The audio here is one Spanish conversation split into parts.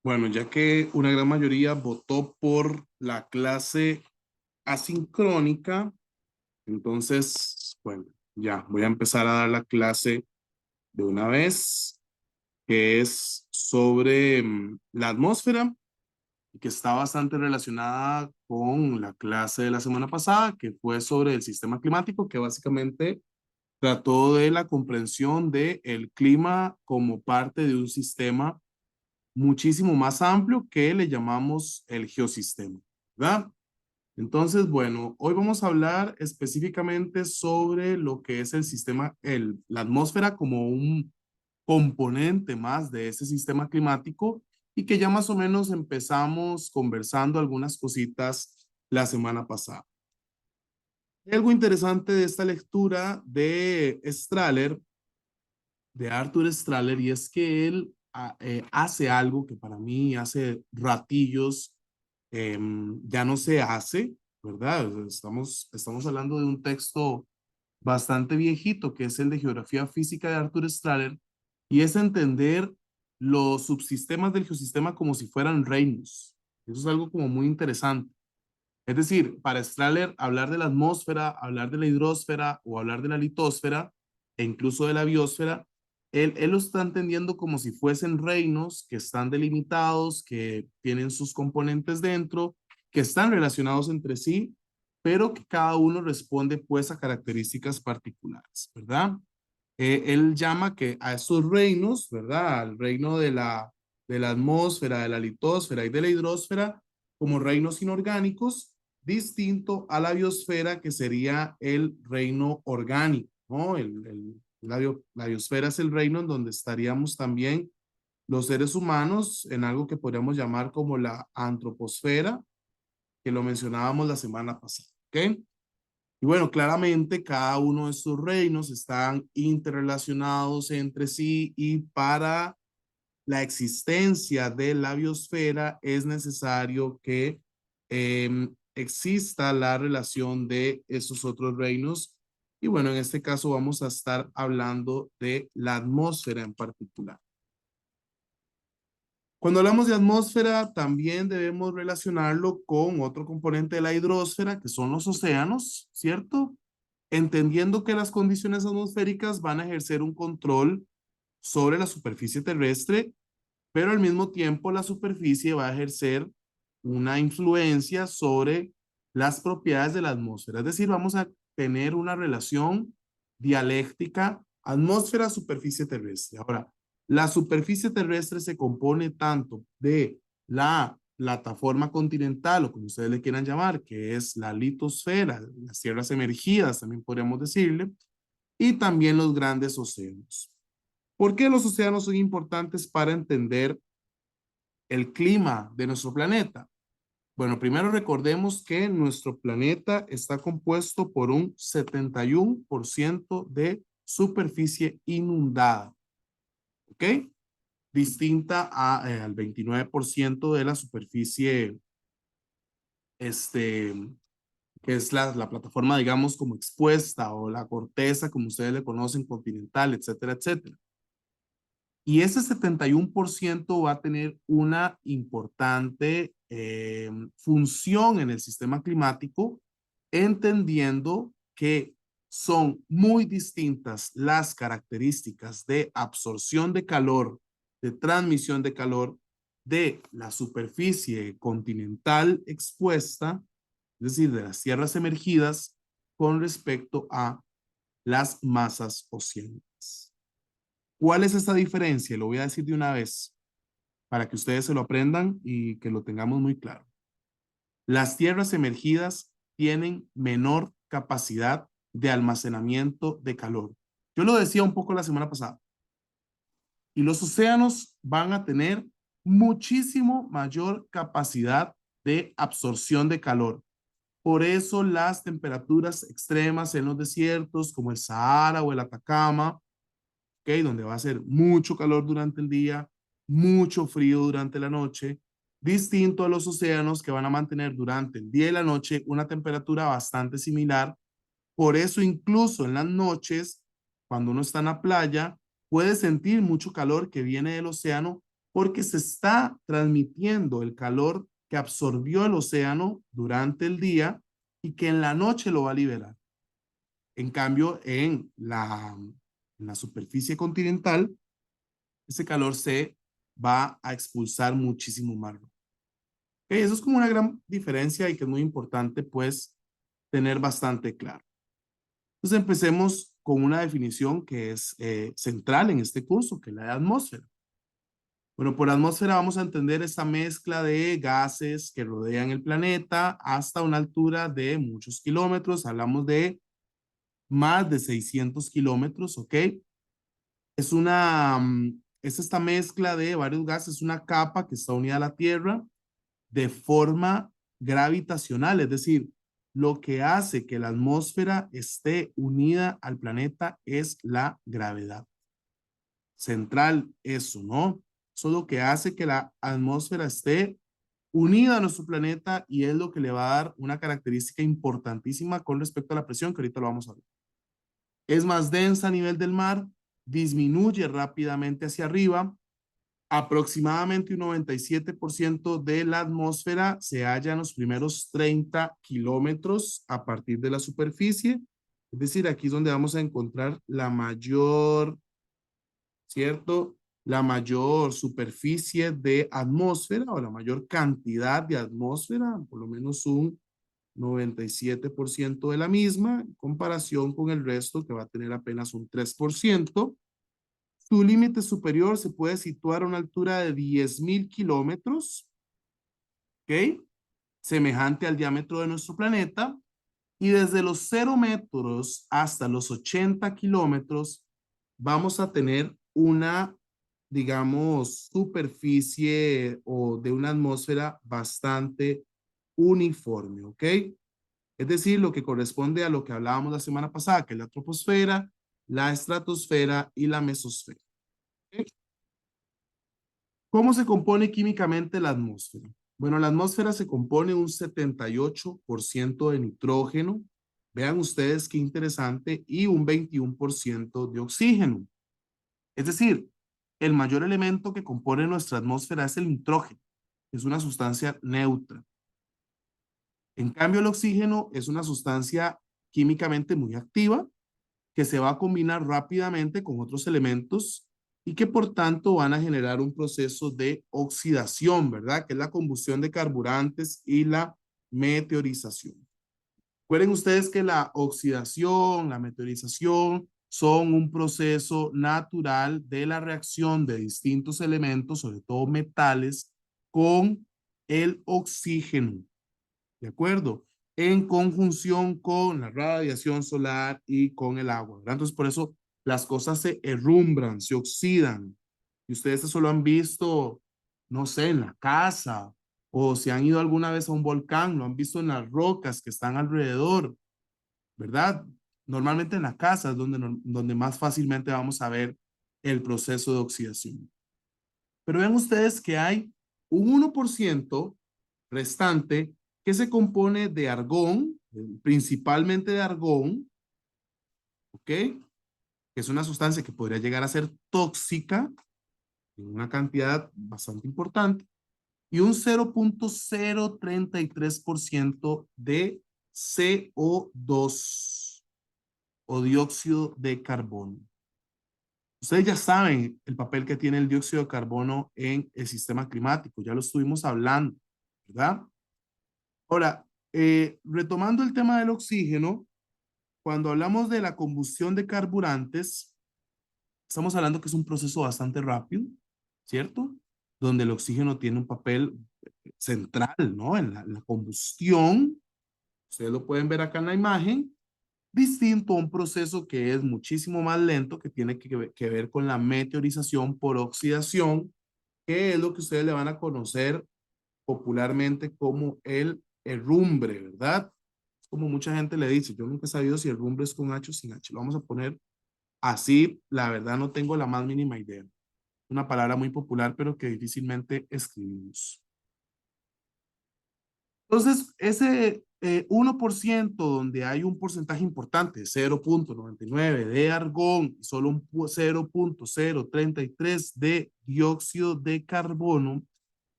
Bueno, ya que una gran mayoría votó por la clase asincrónica, entonces, bueno, ya voy a empezar a dar la clase de una vez, que es sobre la atmósfera y que está bastante relacionada con la clase de la semana pasada, que fue sobre el sistema climático, que básicamente trató de la comprensión de el clima como parte de un sistema muchísimo más amplio que le llamamos el geosistema, ¿verdad? Entonces, bueno, hoy vamos a hablar específicamente sobre lo que es el sistema, la atmósfera como un componente más de ese sistema climático y que ya más o menos empezamos conversando algunas cositas la semana pasada. Hay algo interesante de esta lectura de Strahler, de Arthur Strahler, y es que él hace algo que para mí hace ratillos ya no se hace, ¿verdad? Estamos hablando de un texto bastante viejito, que es el de Geografía Física de Arthur Strahler, y es entender los subsistemas del geosistema como si fueran reinos. Eso es algo como muy interesante. Es decir, para Strahler, hablar de la atmósfera, hablar de la hidrosfera o hablar de la litosfera e incluso de la biosfera, él lo está entendiendo como si fuesen reinos que están delimitados, que tienen sus componentes dentro, que están relacionados entre sí, pero que cada uno responde pues a características particulares, ¿verdad? Él llama que a esos reinos, ¿verdad? Al reino de la atmósfera, de la litosfera y de la hidrosfera, como reinos inorgánicos, distinto a la biosfera, que sería el reino orgánico, ¿no? La biosfera es el reino en donde estaríamos también los seres humanos en algo que podríamos llamar como la antroposfera, que lo mencionábamos la semana pasada, ¿ok? Y bueno, claramente cada uno de estos reinos están interrelacionados entre sí y para la existencia de la biosfera es necesario que exista la relación de esos otros reinos. Y bueno, en este caso vamos a estar hablando de la atmósfera en particular. Cuando hablamos de atmósfera, también debemos relacionarlo con otro componente de la hidrosfera, que son los océanos, ¿cierto? Entendiendo que las condiciones atmosféricas van a ejercer un control sobre la superficie terrestre, pero al mismo tiempo la superficie va a ejercer una influencia sobre las propiedades de la atmósfera. Es decir, vamos a tener una relación dialéctica atmósfera-superficie terrestre. Ahora, la superficie terrestre se compone tanto de la plataforma continental, o como ustedes le quieran llamar, que es la litosfera, las tierras emergidas, también podríamos decirle, y también los grandes océanos. ¿Por qué los océanos son importantes para entender el clima de nuestro planeta? Bueno, primero recordemos que nuestro planeta está compuesto por un 71% de superficie inundada, ¿ok? Distinta al 29% de la superficie, este, que es la plataforma, digamos, como expuesta o la corteza, como ustedes le conocen, continental, etcétera, etcétera. Y ese 71% va a tener una importante función en el sistema climático, entendiendo que son muy distintas las características de absorción de calor, de transmisión de calor de la superficie continental expuesta, es decir, de las tierras emergidas, con respecto a las masas oceánicas. ¿Cuál es esta diferencia? Lo voy a decir de una vez para que ustedes se lo aprendan y que lo tengamos muy claro. Las tierras emergidas tienen menor capacidad de almacenamiento de calor. Yo lo decía un poco la semana pasada. Y los océanos van a tener muchísimo mayor capacidad de absorción de calor. Por eso las temperaturas extremas en los desiertos como el Sahara o el Atacama, ¿ok? Donde va a ser mucho calor durante el día, mucho frío durante la noche, distinto a los océanos que van a mantener durante el día y la noche una temperatura bastante similar. Por eso incluso en las noches, cuando uno está en la playa, puede sentir mucho calor que viene del océano porque se está transmitiendo el calor que absorbió el océano durante el día y que en la noche lo va a liberar. En cambio, en la superficie continental, ese calor se va a expulsar muchísimo más rápido. Okay, eso es como una gran diferencia y que es muy importante, pues, tener bastante claro. Entonces, empecemos con una definición que es central en este curso, que es la de atmósfera. Bueno, por atmósfera vamos a entender esta mezcla de gases que rodean el planeta hasta una altura de muchos kilómetros. Hablamos de más de 600 kilómetros, ¿ok? Es esta mezcla de varios gases, una capa que está unida a la Tierra de forma gravitacional, es decir, lo que hace que la atmósfera esté unida al planeta es la gravedad. Central eso, ¿no? Eso es lo que hace que la atmósfera esté unida a nuestro planeta y es lo que le va a dar una característica importantísima con respecto a la presión, que ahorita lo vamos a ver. Es más densa a nivel del mar, disminuye rápidamente hacia arriba. Aproximadamente un 97% de la atmósfera se halla en los primeros 30 kilómetros a partir de la superficie. Es decir, aquí es donde vamos a encontrar la mayor, ¿cierto? La mayor superficie de atmósfera o la mayor cantidad de atmósfera, por lo menos un 97% de la misma, en comparación con el resto que va a tener apenas un 3%. Su límite superior se puede situar a una altura de 10.000 kilómetros, ¿ok? Semejante al diámetro de nuestro planeta. Y desde los 0 metros hasta los 80 kilómetros vamos a tener una, digamos, superficie o de una atmósfera bastante uniforme, ¿ok? Es decir, lo que corresponde a lo que hablábamos la semana pasada, que es la troposfera, la estratosfera y la mesosfera. ¿Ok? ¿Cómo se compone químicamente la atmósfera? Bueno, la atmósfera se compone un 78% de nitrógeno, vean ustedes qué interesante, y un 21% de oxígeno. Es decir, el mayor elemento que compone nuestra atmósfera es el nitrógeno, es una sustancia neutra. En cambio, el oxígeno es una sustancia químicamente muy activa que se va a combinar rápidamente con otros elementos y que por tanto van a generar un proceso de oxidación, ¿verdad? Que es la combustión de carburantes y la meteorización. Recuerden ustedes que la oxidación, la meteorización son un proceso natural de la reacción de distintos elementos, sobre todo metales, con el oxígeno. ¿De acuerdo? En conjunción con la radiación solar y con el agua, ¿verdad? Entonces, por eso las cosas se herrumbran, se oxidan. Y ustedes eso lo han visto, no sé, en la casa, o si han ido alguna vez a un volcán, lo han visto en las rocas que están alrededor, ¿verdad? Normalmente en la casa es donde más fácilmente vamos a ver el proceso de oxidación. Pero ven ustedes que hay un 1% restante que se compone de argón, principalmente de argón, ¿ok? Que es una sustancia que podría llegar a ser tóxica en una cantidad bastante importante, y un 0.033% de CO2 o dióxido de carbono. Ustedes ya saben el papel que tiene el dióxido de carbono en el sistema climático, ya lo estuvimos hablando, ¿verdad? Ahora, retomando el tema del oxígeno, cuando hablamos de la combustión de carburantes, estamos hablando que es un proceso bastante rápido, ¿cierto? Donde el oxígeno tiene un papel central, ¿no? En la combustión, ustedes lo pueden ver acá en la imagen, distinto a un proceso que es muchísimo más lento, que tiene que ver con la meteorización por oxidación, que es lo que ustedes le van a conocer popularmente como el herrumbre, ¿verdad? Es como mucha gente le dice, yo nunca he sabido si el herrumbre es con H o sin H. Lo vamos a poner así, la verdad no tengo la más mínima idea. Una palabra muy popular, pero que difícilmente escribimos. Entonces, ese 1% donde hay un porcentaje importante, 0,99 de argón, solo un 0,033 de dióxido de carbono,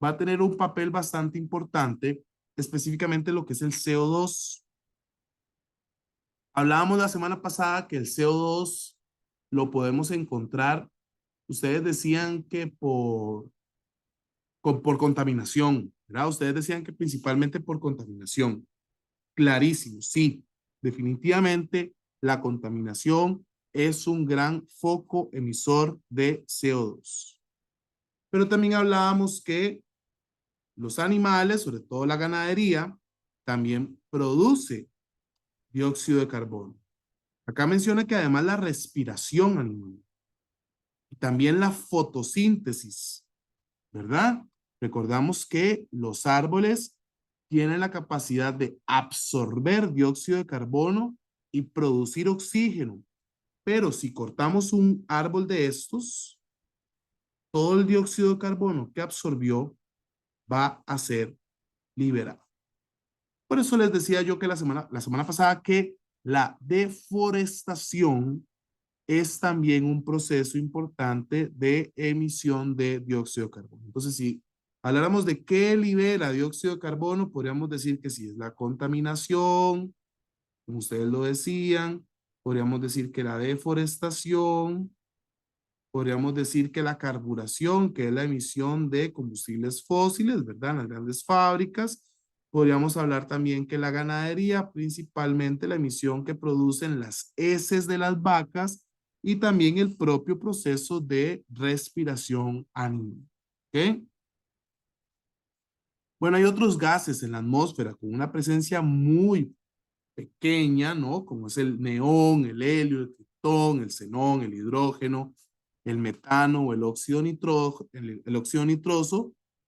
va a tener un papel bastante importante, específicamente lo que es el CO2. Hablábamos la semana pasada que el CO2 lo podemos encontrar, ustedes decían que por contaminación, ¿verdad? Ustedes decían que principalmente por contaminación. Clarísimo, sí, definitivamente la contaminación es un gran foco emisor de CO2. Pero también hablábamos que los animales, sobre todo la ganadería, también produce dióxido de carbono. Acá menciona que además la respiración animal y también la fotosíntesis, ¿verdad? Recordamos que los árboles tienen la capacidad de absorber dióxido de carbono y producir oxígeno. Pero si cortamos un árbol de estos, todo el dióxido de carbono que absorbió va a ser liberado. Por eso les decía yo que la semana pasada que la deforestación es también un proceso importante de emisión de dióxido de carbono. Entonces, si habláramos de qué libera dióxido de carbono, podríamos decir que si es la contaminación, como ustedes lo decían, podríamos decir que la deforestación, podríamos decir que la carburación, que es la emisión de combustibles fósiles, ¿verdad? En las grandes fábricas. Podríamos hablar también que la ganadería, principalmente la emisión que producen las heces de las vacas y también el propio proceso de respiración animal. ¿Ok? Bueno, hay otros gases en la atmósfera con una presencia muy pequeña, ¿no? Como es el neón, el helio, el criptón, el xenón, el hidrógeno, el metano o el óxido nitroso,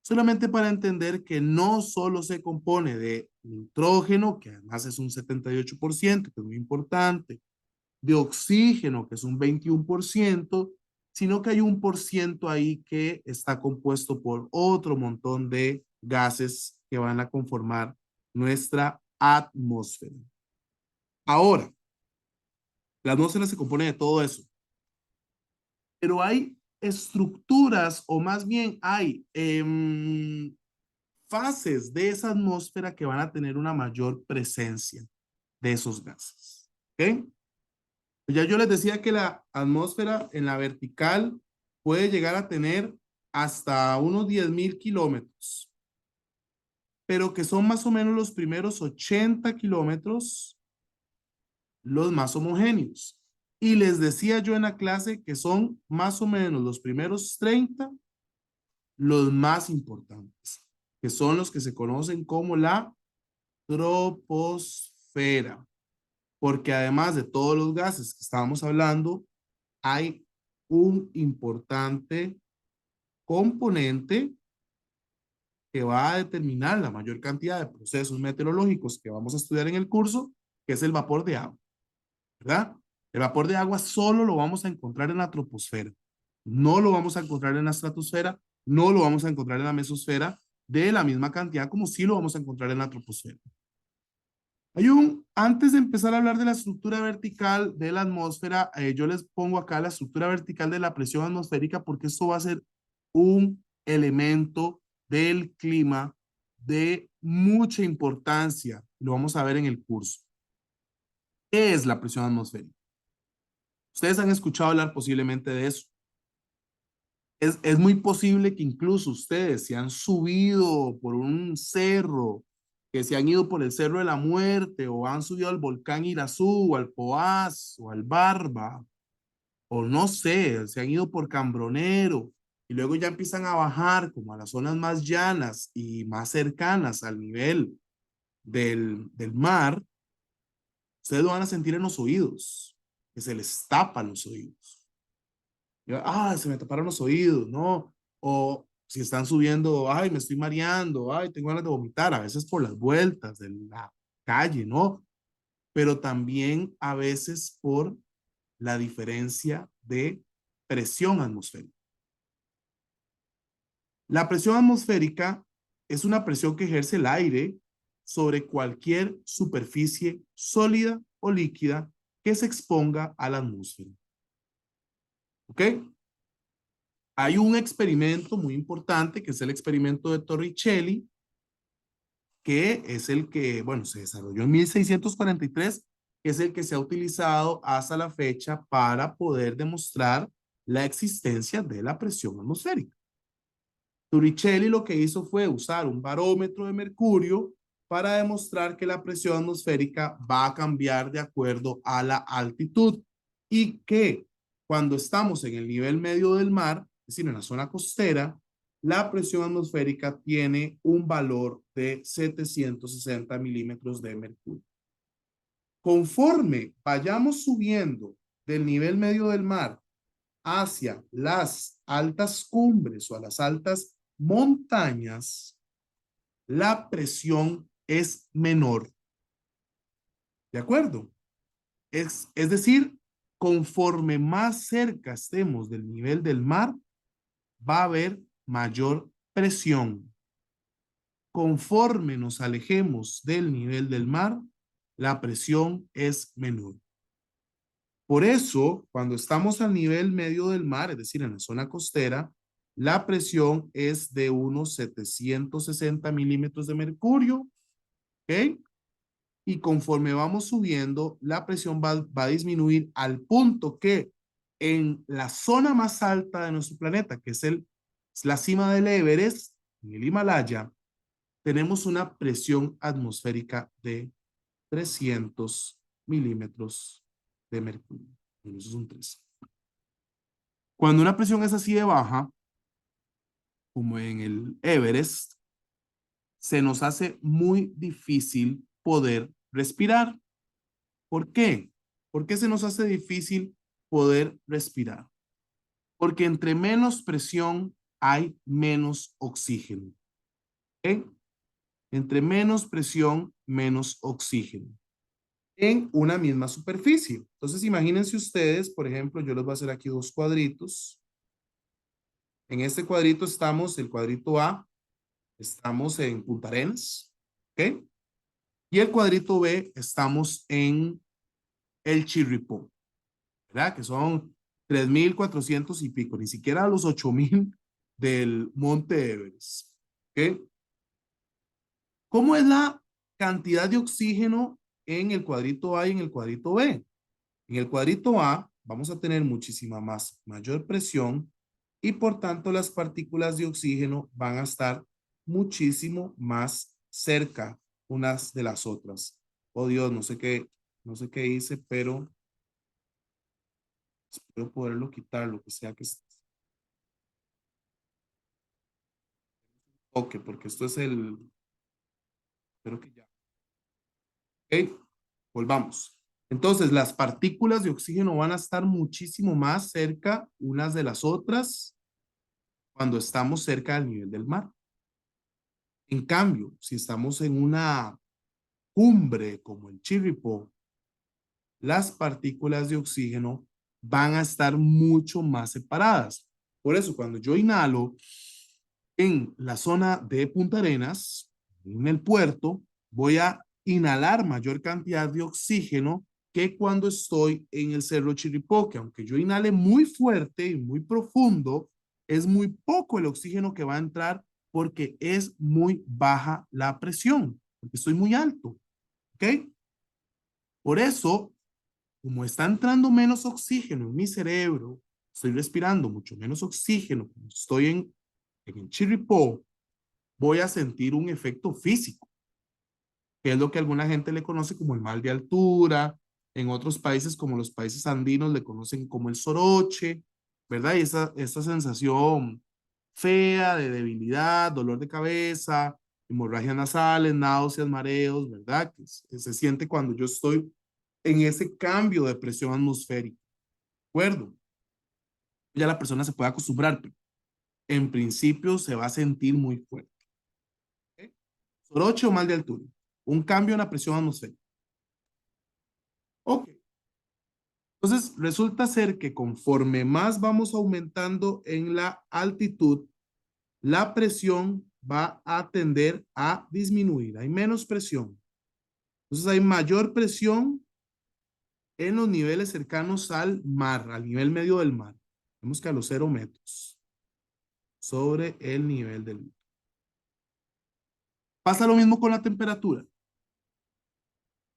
solamente para entender que no solo se compone de nitrógeno, que además es un 78%, que es muy importante, de oxígeno, que es un 21%, sino que hay un por ciento ahí que está compuesto por otro montón de gases que van a conformar nuestra atmósfera. Ahora, la atmósfera se compone de todo eso, pero hay estructuras o más bien hay fases de esa atmósfera que van a tener una mayor presencia de esos gases. ¿Ok? Ya yo les decía que la atmósfera en la vertical puede llegar a tener hasta unos 10,000 kilómetros, pero que son más o menos los primeros 80 kilómetros los más homogéneos. Y les decía yo en la clase que son más o menos los primeros 30 los más importantes, que son los que se conocen como la troposfera, porque además de todos los gases que estábamos hablando, hay un importante componente que va a determinar la mayor cantidad de procesos meteorológicos que vamos a estudiar en el curso, que es el vapor de agua, ¿verdad? El vapor de agua solo lo vamos a encontrar en la troposfera. No lo vamos a encontrar en la estratosfera, no lo vamos a encontrar en la mesosfera de la misma cantidad como sí lo vamos a encontrar en la troposfera. Antes de empezar a hablar de la estructura vertical de la atmósfera, yo les pongo acá la estructura vertical de la presión atmosférica porque esto va a ser un elemento del clima de mucha importancia. Lo vamos a ver en el curso. ¿Qué es la presión atmosférica? Ustedes han escuchado hablar posiblemente de eso. Es muy posible que incluso ustedes se han subido por un cerro, que se han ido por el Cerro de la Muerte o han subido al volcán Irazú o al Poás o al Barba o no sé, se han ido por Cambronero y luego ya empiezan a bajar como a las zonas más llanas y más cercanas al nivel del mar, ustedes lo van a sentir en los oídos, que se les tapan los oídos. Se me taparon los oídos, ¿no? O si están subiendo, ay, me estoy mareando, ay, tengo ganas de vomitar, a veces por las vueltas de la calle, ¿no? Pero también a veces por la diferencia de presión atmosférica. La presión atmosférica es una presión que ejerce el aire sobre cualquier superficie sólida o líquida que se exponga a la atmósfera. ¿Ok? Hay un experimento muy importante que es el experimento de Torricelli, que es el que, bueno, se desarrolló en 1643, que es el que se ha utilizado hasta la fecha para poder demostrar la existencia de la presión atmosférica. Torricelli lo que hizo fue usar un barómetro de mercurio para demostrar que la presión atmosférica va a cambiar de acuerdo a la altitud y que cuando estamos en el nivel medio del mar, es decir, en la zona costera, la presión atmosférica tiene un valor de 760 milímetros de mercurio. Conforme vayamos subiendo del nivel medio del mar hacia las altas cumbres o a las altas montañas, la presión es menor. ¿De acuerdo? Es decir, conforme más cerca estemos del nivel del mar, va a haber mayor presión. Conforme nos alejemos del nivel del mar, la presión es menor. Por eso, cuando estamos al nivel medio del mar, es decir, en la zona costera, la presión es de unos 760 milímetros de mercurio, ¿ok? Y conforme vamos subiendo, la presión va a disminuir al punto que en la zona más alta de nuestro planeta, que es la cima del Everest, en el Himalaya, tenemos una presión atmosférica de 300 milímetros de mercurio. Eso es un 3. Cuando una presión es así de baja, como en el Everest, se nos hace muy difícil poder respirar. ¿Por qué? ¿Por qué se nos hace difícil poder respirar? Porque entre menos presión hay menos oxígeno. ¿Ok? Entre menos presión, menos oxígeno en una misma superficie. Entonces, imagínense ustedes, por ejemplo, yo les voy a hacer aquí dos cuadritos. En este cuadrito estamos, el cuadrito A, estamos en Punta Arenas, ¿ok? Y el cuadrito B, estamos en el Chirripó, ¿verdad? Que son 3,400 y pico, ni siquiera los 8,000 del Monte Everest, ¿ok? ¿Cómo es la cantidad de oxígeno en el cuadrito A y en el cuadrito B? En el cuadrito A vamos a tener muchísima mayor presión y por tanto las partículas de oxígeno van a estar muchísimo más cerca unas de las otras. Oh Dios, no sé qué hice, pero espero poderlo quitar, lo que sea que esté. Ok, porque esto es espero que ya. Ok, volvamos. Entonces, las partículas de oxígeno van a estar muchísimo más cerca unas de las otras cuando estamos cerca del nivel del mar. En cambio, si estamos en una cumbre como el Chirripó, las partículas de oxígeno van a estar mucho más separadas. Por eso, cuando yo inhalo en la zona de Punta Arenas, en el puerto, voy a inhalar mayor cantidad de oxígeno que cuando estoy en el Cerro Chirripó, que aunque yo inhale muy fuerte y muy profundo, es muy poco el oxígeno que va a entrar porque es muy baja la presión, porque estoy muy alto, ¿ok? Por eso, como está entrando menos oxígeno en mi cerebro, estoy respirando mucho menos oxígeno, como estoy en el Chirripó, voy a sentir un efecto físico, que es lo que alguna gente le conoce como el mal de altura. En otros países, como los países andinos, le conocen como el soroche, ¿verdad? Y esa sensación fea de debilidad, dolor de cabeza, hemorragias nasales, náuseas, mareos, ¿verdad? Que se siente cuando yo estoy en ese cambio de presión atmosférica, ¿de acuerdo? Ya la persona se puede acostumbrar, pero en principio se va a sentir muy fuerte. ¿Okay? Soroche o mal de altura. Un cambio en la presión atmosférica. Ok. Entonces, resulta ser que conforme más vamos aumentando en la altitud, la presión va a tender a disminuir. Hay menos presión. Entonces hay mayor presión en los niveles cercanos al mar, al nivel medio del mar. Vemos que a los 0 metros sobre el nivel del mar. ¿Pasa lo mismo con la temperatura?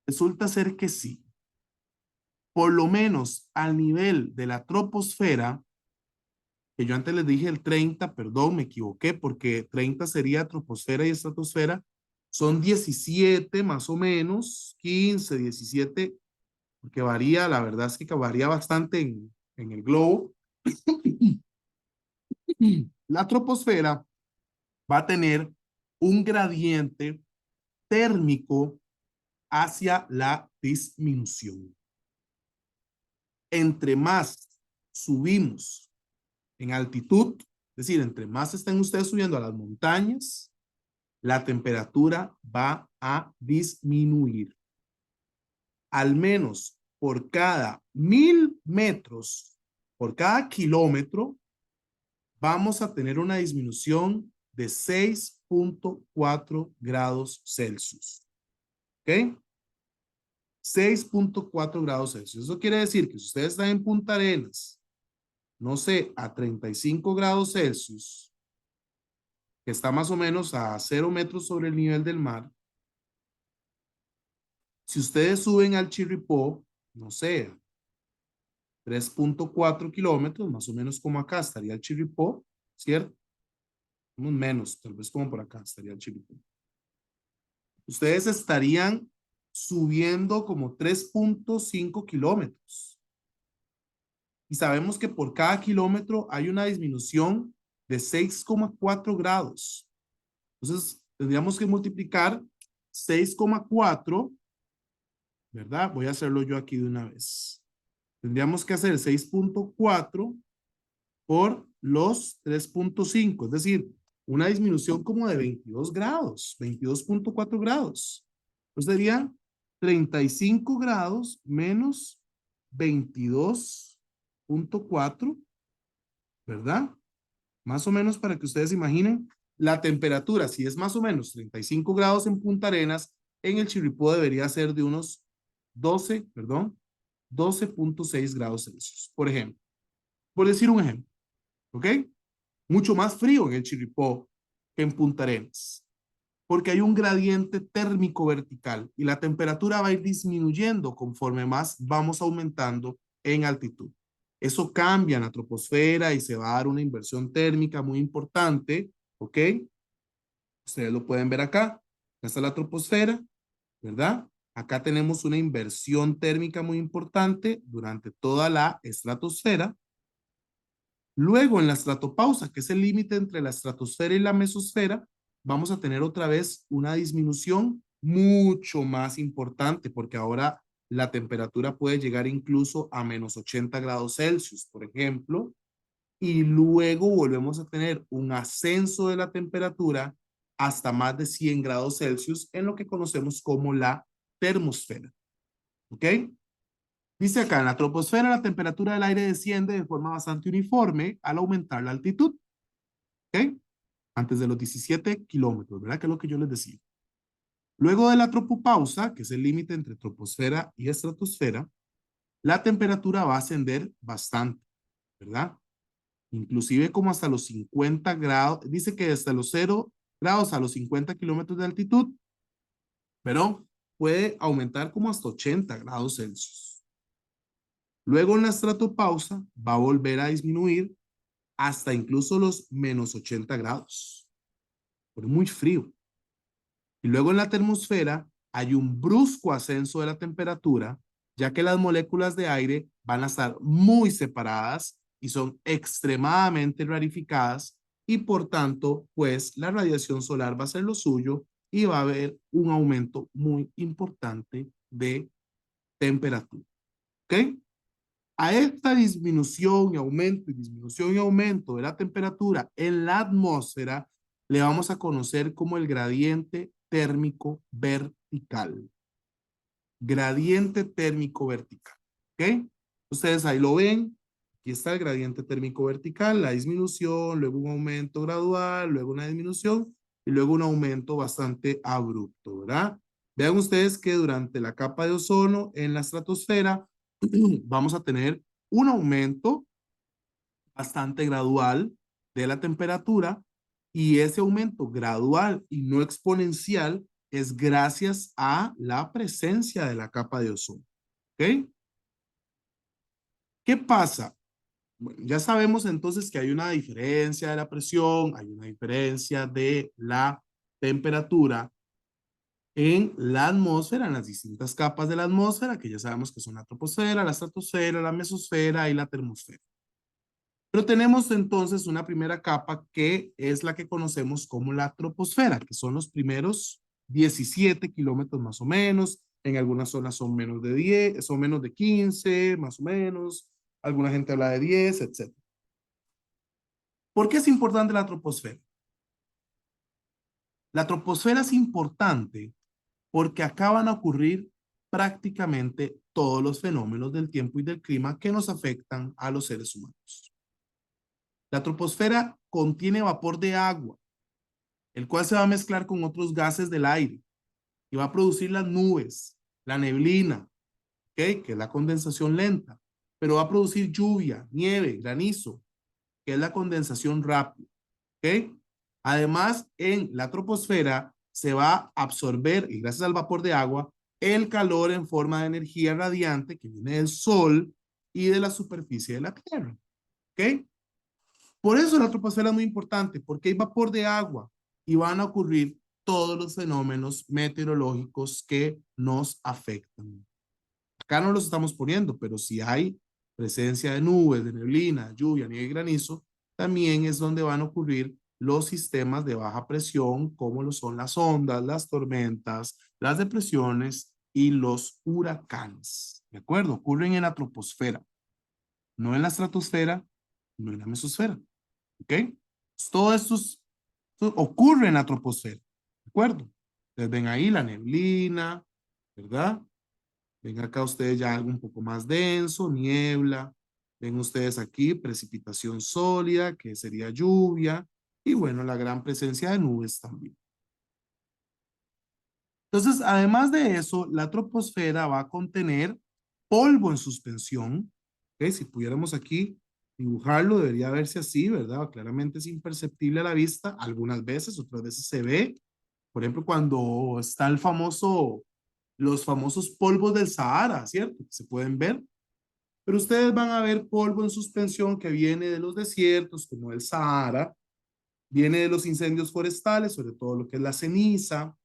Resulta ser que sí. Por lo menos al nivel de la troposfera, que yo antes les dije el 30, perdón, me equivoqué, porque 30 sería troposfera y estratosfera, son 17 más o menos, 15, 17, porque varía, la verdad es que varía bastante en el globo. La troposfera va a tener un gradiente térmico hacia la disminución. Entre más subimos en altitud, es decir, entre más estén ustedes subiendo a las montañas, la temperatura va a disminuir. Al menos por cada 1000 metros, por cada kilómetro, vamos a tener una disminución de 6.4 grados Celsius. ¿Ok? 6.4 grados Celsius. Eso quiere decir que si ustedes están en Punta Arenas, no sé, a 35 grados Celsius, que está más o menos a 0 metros sobre el nivel del mar, si ustedes suben al Chirripó, no sé, 3.4 kilómetros, más o menos como acá estaría el Chirripó, ¿cierto? Menos, tal vez como por acá estaría el Chirripó. Ustedes estarían subiendo como 3.5 kilómetros. Y sabemos que por cada kilómetro hay una disminución de 6.4 grados. Entonces, tendríamos que multiplicar 6.4, ¿verdad? Voy a hacerlo yo aquí de una vez. Tendríamos que hacer 6.4 por los 3.5, es decir, una disminución como de 22 grados, 22.4 grados. Entonces sería 35 grados menos 22.4, ¿verdad? Más o menos para que ustedes imaginen la temperatura, si es más o menos 35 grados en Punta Arenas, en el Chirripó debería ser de unos 12.6 grados Celsius, por ejemplo. Por decir un ejemplo, ¿ok? Mucho más frío en el Chirripó que en Punta Arenas, porque hay un gradiente térmico vertical y la temperatura va a ir disminuyendo conforme más vamos aumentando en altitud. Eso cambia en la troposfera y se va a dar una inversión térmica muy importante, ¿ok? Ustedes lo pueden ver acá. Esta es la troposfera, ¿verdad? Acá tenemos una inversión térmica muy importante durante toda la estratosfera. Luego, en la estratopausa, que es el límite entre la estratosfera y la mesosfera, vamos a tener otra vez una disminución mucho más importante, porque ahora la temperatura puede llegar incluso a menos 80 grados Celsius, por ejemplo, y luego volvemos a tener un ascenso de la temperatura hasta más de 100 grados Celsius en lo que conocemos como la termosfera. ¿Ok? Dice acá, en la troposfera la temperatura del aire desciende de forma bastante uniforme al aumentar la altitud. ¿Ok? Antes de los 17 kilómetros, ¿verdad? Que es lo que yo les decía. Luego de la tropopausa, que es el límite entre troposfera y estratosfera, la temperatura va a ascender bastante, ¿verdad? Inclusive como hasta los 50 grados, dice que hasta los 0 grados a los 50 kilómetros de altitud, pero puede aumentar como hasta 80 grados Celsius. Luego en la estratopausa va a volver a disminuir hasta incluso los menos 80 grados, pero muy frío. Y luego en la termosfera hay un brusco ascenso de la temperatura, ya que las moléculas de aire van a estar muy separadas y son extremadamente rarificadas y por tanto, pues la radiación solar va a ser lo suyo y va a haber un aumento muy importante de temperatura. ¿Ok? A esta disminución y aumento de la temperatura en la atmósfera le vamos a conocer como el gradiente térmico vertical. Gradiente térmico vertical. ¿Ok? Ustedes ahí lo ven. Aquí está el gradiente térmico vertical, la disminución, luego un aumento gradual, luego una disminución. y luego un aumento bastante abrupto, ¿verdad? Vean ustedes que durante la capa de ozono en la estratosfera vamos a tener un aumento bastante gradual de la temperatura y ese aumento gradual y no exponencial es gracias a la presencia de la capa de ozono. ¿Ok? ¿Qué pasa? Bueno, ya sabemos entonces que hay una diferencia de la presión, hay una diferencia de la temperatura en la atmósfera, en las distintas capas de la atmósfera, que ya sabemos que son la troposfera, la estratosfera, la mesosfera y la termosfera. Pero tenemos entonces una primera capa que es la que conocemos como la troposfera, que son los primeros 17 kilómetros más o menos. En algunas zonas son menos de 10, son menos de 15, más o menos. Alguna gente habla de 10, etc. ¿Por qué es importante la troposfera? La troposfera es importante porque acá van a ocurrir prácticamente todos los fenómenos del tiempo y del clima que nos afectan a los seres humanos. La troposfera contiene vapor de agua, el cual se va a mezclar con otros gases del aire y va a producir las nubes, la neblina, ¿okay? Que es la condensación lenta, pero va a producir lluvia, nieve, granizo, que es la condensación rápida. ¿Okay? Además, en la troposfera se va a absorber, y gracias al vapor de agua, el calor en forma de energía radiante que viene del sol y de la superficie de la Tierra. ¿Ok? Por eso la troposfera es muy importante, porque hay vapor de agua y van a ocurrir todos los fenómenos meteorológicos que nos afectan. Acá no los estamos poniendo, pero si hay presencia de nubes, de neblina, lluvia, nieve y granizo, también es donde van a ocurrir los sistemas de baja presión, como lo son las ondas, las tormentas, las depresiones y los huracanes. ¿De acuerdo? Ocurren en la troposfera, no en la estratosfera, no en la mesosfera. ¿Ok? Todo esto ocurre en la troposfera. ¿De acuerdo? Entonces ven ahí la neblina, ¿verdad? Ven acá ustedes ya algo un poco más denso, niebla. Ven ustedes aquí precipitación sólida, que sería lluvia. Y bueno, la gran presencia de nubes también. Entonces, además de eso, la troposfera va a contener polvo en suspensión. ¿Okay? Si pudiéramos aquí dibujarlo, debería verse así, ¿verdad? Claramente es imperceptible a la vista, algunas veces, otras veces se ve. Por ejemplo, cuando está los famosos polvos del Sahara, ¿cierto? Se pueden ver. Pero ustedes van a ver polvo en suspensión que viene de los desiertos, como el Sahara, viene de los incendios forestales, sobre todo lo que es la ceniza,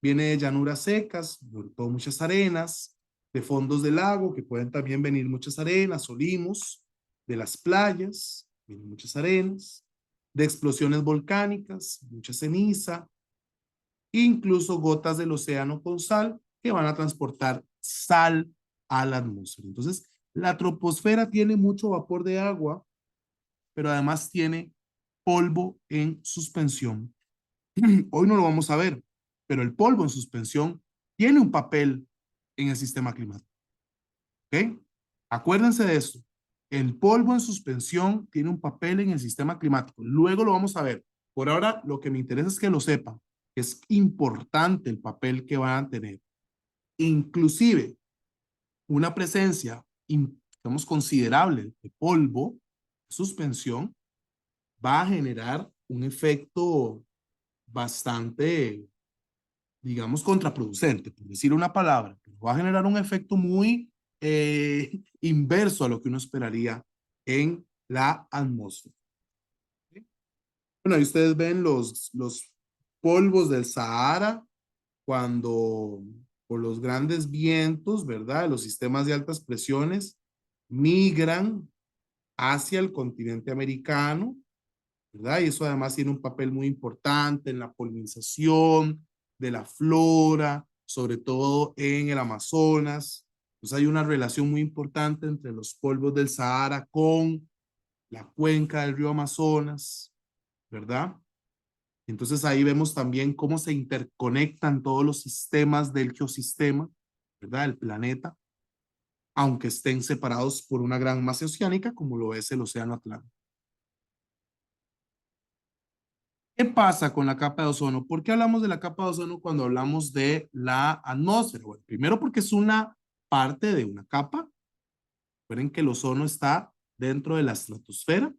viene de llanuras secas, sobre todo muchas arenas, de fondos del lago, que pueden también venir muchas arenas o limos, de las playas, vienen muchas arenas, de explosiones volcánicas, mucha ceniza, incluso gotas del océano con sal que van a transportar sal a la atmósfera. Entonces, la troposfera tiene mucho vapor de agua, pero además tiene polvo en suspensión. Hoy no lo vamos a ver, pero el polvo en suspensión tiene un papel en el sistema climático. ¿Ok? Acuérdense de esto. El polvo en suspensión tiene un papel en el sistema climático. Luego lo vamos a ver. Por ahora, lo que me interesa es que lo sepan. Es importante el papel que van a tener. Inclusive, una presencia, digamos, considerable de polvo, suspensión, va a generar un efecto bastante, digamos, contraproducente, por decir una palabra, pero va a generar un efecto muy inverso a lo que uno esperaría en la atmósfera. ¿Sí? Bueno, ahí ustedes ven los polvos del Sahara cuando por los grandes vientos, ¿verdad? Los sistemas de altas presiones migran hacia el continente americano, ¿verdad? Y eso además tiene un papel muy importante en la polinización de la flora, sobre todo en el Amazonas. Entonces hay una relación muy importante entre los polvos del Sahara con la cuenca del río Amazonas, ¿verdad? Entonces ahí vemos también cómo se interconectan todos los sistemas del geosistema, ¿verdad? El planeta, aunque estén separados por una gran masa oceánica como lo es el océano Atlántico. ¿Qué pasa con la capa de ozono? ¿Por qué hablamos de la capa de ozono cuando hablamos de la atmósfera? Bueno, primero porque es una parte de una capa. Recuerden que el ozono está dentro de la estratosfera,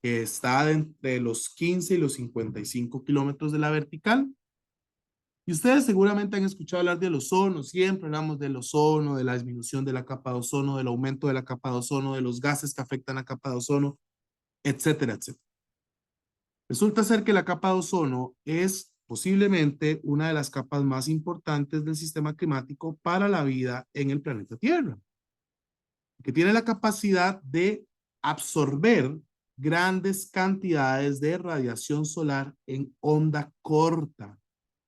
que está entre los 15 y los 55 kilómetros de la vertical. Y ustedes seguramente han escuchado hablar del ozono, siempre hablamos del ozono, de la disminución de la capa de ozono, del aumento de la capa de ozono, de los gases que afectan la capa de ozono, etcétera, etcétera. Resulta ser que la capa de ozono es posiblemente una de las capas más importantes del sistema climático para la vida en el planeta Tierra, que tiene la capacidad de absorber grandes cantidades de radiación solar en onda corta.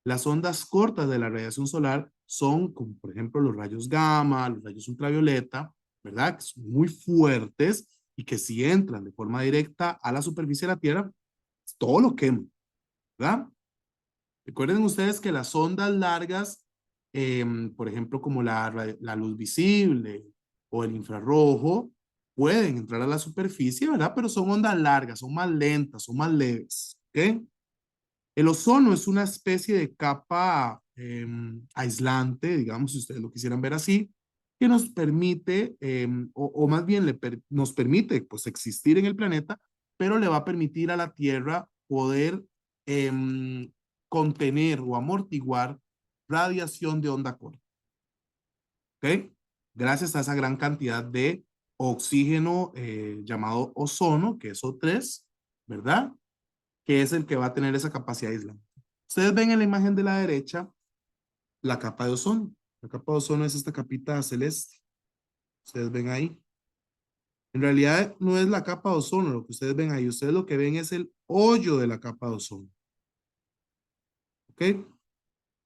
Las ondas cortas de la radiación solar son, como por ejemplo, los rayos gamma, los rayos ultravioleta, ¿verdad? Que son muy fuertes y que si entran de forma directa a la superficie de la Tierra, todo lo queman, ¿verdad? Recuerden ustedes que las ondas largas, por ejemplo, como la luz visible o el infrarrojo, pueden entrar a la superficie, ¿verdad? Pero son ondas largas, son más lentas, son más leves, ¿ok? El ozono es una especie de capa aislante, digamos, si ustedes lo quisieran ver así, que nos permite, o más bien nos permite, pues, existir en el planeta, pero le va a permitir a la Tierra poder em, contener o amortiguar radiación de onda corta, ¿ok? Gracias a esa gran cantidad de oxígeno llamado ozono, que es O3, ¿verdad? Que es el que va a tener esa capacidad aislante. Ustedes ven en la imagen de la derecha la capa de ozono. La capa de ozono es esta capita celeste. Ustedes ven ahí. En realidad no es la capa de ozono lo que ustedes ven ahí. Ustedes lo que ven es el hoyo de la capa de ozono. ¿Ok?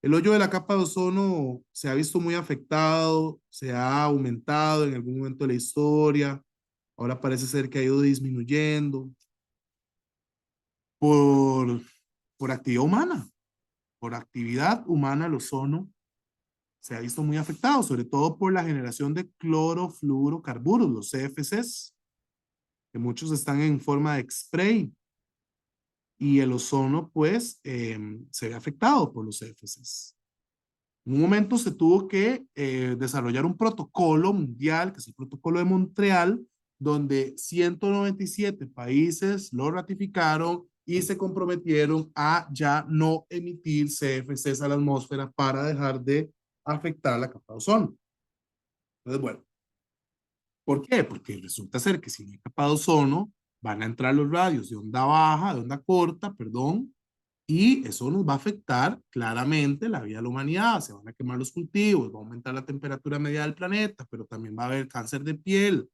El hoyo de la capa de ozono se ha visto muy afectado, se ha aumentado en algún momento de la historia. Ahora parece ser que ha ido disminuyendo por, por actividad humana. Por actividad humana el ozono se ha visto muy afectado, sobre todo por la generación de clorofluorocarburos, los CFCs, que muchos están en forma de spray y el ozono pues se ve afectado por los CFCs. En un momento se tuvo que desarrollar un protocolo mundial, que es el protocolo de Montreal, donde 197 países lo ratificaron y se comprometieron a ya no emitir CFCs a la atmósfera para dejar de afectar la capa de ozono. Entonces, bueno, ¿por qué? Porque resulta ser que si no hay capa de ozono, van a entrar los radios de onda baja, de onda corta, perdón, y eso nos va a afectar claramente la vida de la humanidad. Se van a quemar los cultivos, va a aumentar la temperatura media del planeta, pero también va a haber cáncer de piel,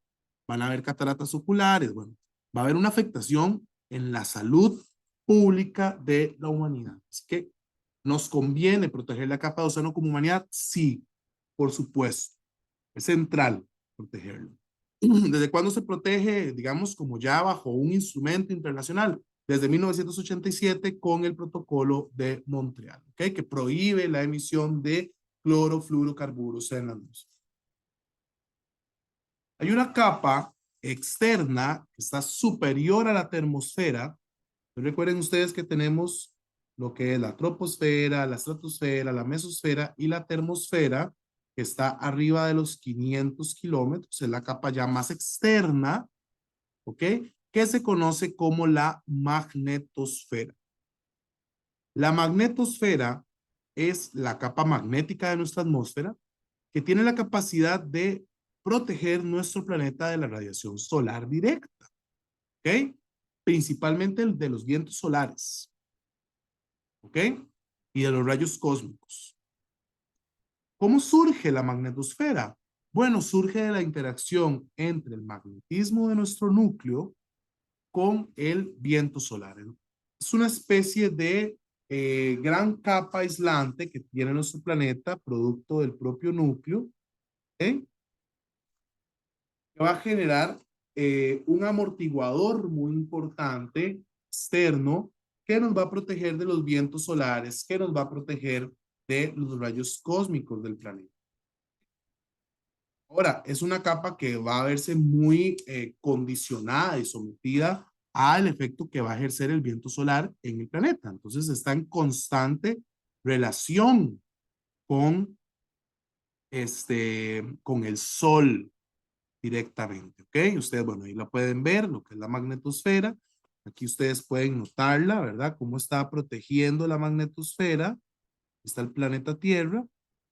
van a haber cataratas oculares, bueno, va a haber una afectación en la salud pública de la humanidad. Así que, ¿nos conviene proteger la capa de ozono como humanidad? Sí, por supuesto. Es central protegerlo. ¿Desde cuándo se protege, digamos, como ya bajo un instrumento internacional? Desde 1987 con el protocolo de Montreal, ¿ok? Que prohíbe la emisión de clorofluorocarburos en la atmósfera. Hay una capa externa que está superior a la termosfera. Recuerden ustedes que tenemos lo que es la troposfera, la estratosfera, la mesosfera y la termosfera, que está arriba de los 500 kilómetros, es la capa ya más externa, ¿ok? Que se conoce como la magnetosfera. La magnetosfera es la capa magnética de nuestra atmósfera que tiene la capacidad de proteger nuestro planeta de la radiación solar directa, ¿ok? Principalmente el de los vientos solares, ¿ok? Y de los rayos cósmicos. ¿Cómo surge la magnetosfera? Bueno, surge de la interacción entre el magnetismo de nuestro núcleo con el viento solar. Es una especie de gran capa aislante que tiene nuestro planeta, producto del propio núcleo, ¿eh? Que va a generar un amortiguador muy importante externo que nos va a proteger de los vientos solares, que nos va a proteger de los rayos cósmicos del planeta. Ahora, es una capa que va a verse muy condicionada y sometida al efecto que va a ejercer el viento solar en el planeta. Entonces está en constante relación con, con el Sol directamente, ¿ok? Ustedes, bueno, ahí la pueden ver, lo que es la magnetosfera. Aquí ustedes pueden notarla, ¿verdad? Cómo está protegiendo la magnetosfera. Está el planeta Tierra.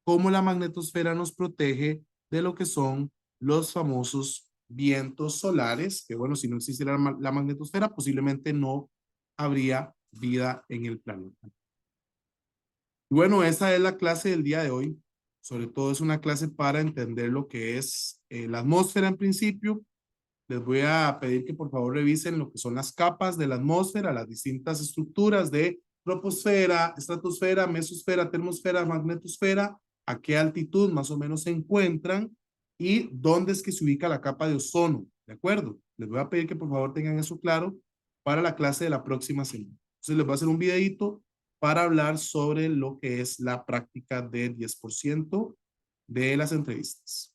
Cómo la magnetosfera nos protege de lo que son los famosos vientos solares, que bueno, si no existiera la magnetosfera, posiblemente no habría vida en el planeta. Y bueno, esa es la clase del día de hoy. Sobre todo es una clase para entender lo que es la atmósfera en principio. Les voy a pedir que por favor revisen lo que son las capas de la atmósfera, las distintas estructuras de troposfera, estratosfera, mesosfera, termosfera, magnetosfera, a qué altitud más o menos se encuentran y dónde es que se ubica la capa de ozono, ¿de acuerdo? Les voy a pedir que por favor tengan eso claro para la clase de la próxima semana. Entonces les voy a hacer un videito para hablar sobre lo que es la práctica del 10% de las entrevistas.